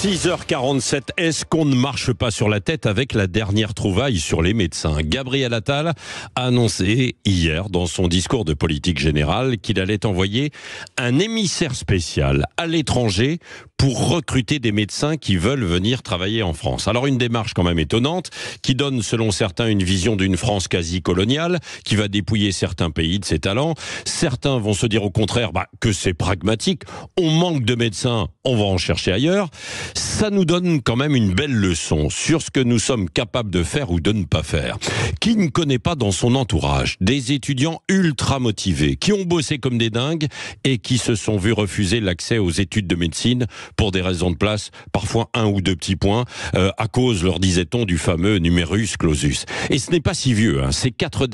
6h47, est-ce qu'on ne marche pas sur la tête avec la dernière trouvaille sur les médecins? Gabriel Attal a annoncé hier dans son discours de politique générale qu'il allait envoyer un émissaire spécial à l'étranger pour recruter des médecins qui veulent venir travailler en France. Alors une démarche quand même étonnante qui donne selon certains une vision d'une France quasi coloniale qui va dépouiller certains pays de ses talents. Certains vont se dire au contraire que c'est pragmatique, on manque de médecins, on va en chercher ailleurs. Ça nous donne quand même une belle leçon sur ce que nous sommes capables de faire ou de ne pas faire. Qui ne connaît pas dans son entourage des étudiants ultra motivés, qui ont bossé comme des dingues et qui se sont vus refuser l'accès aux études de médecine pour des raisons de place, parfois 1 ou 2 petits points, à cause, leur disait-on, du fameux numerus clausus. Et ce n'est pas si vieux, ces 4-5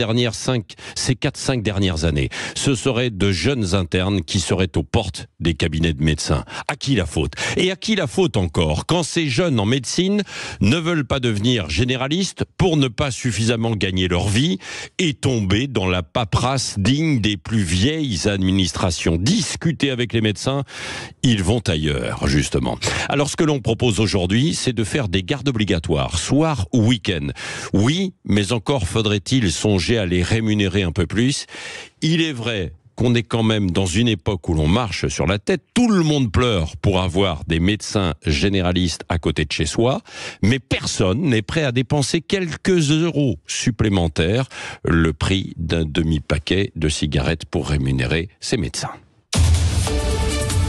dernières années. Ce seraient de jeunes internes qui seraient aux portes des cabinets de médecins. À qui la faute? Et à qui la faute encore quand ces jeunes en médecine ne veulent pas devenir généralistes pour ne pas suffisamment gagner leur vie et tomber dans la paperasse digne des plus vieilles administrations? Discuter avec les médecins, ils vont ailleurs, justement. Alors ce que l'on propose aujourd'hui, c'est de faire des gardes obligatoires, soir ou week-end. Oui, mais encore faudrait-il songer à les rémunérer un peu plus. Il est vrai qu'on est quand même dans une époque où l'on marche sur la tête. Tout le monde pleure pour avoir des médecins généralistes à côté de chez soi, mais personne n'est prêt à dépenser quelques euros supplémentaires, le prix d'un demi-paquet de cigarettes pour rémunérer ces médecins.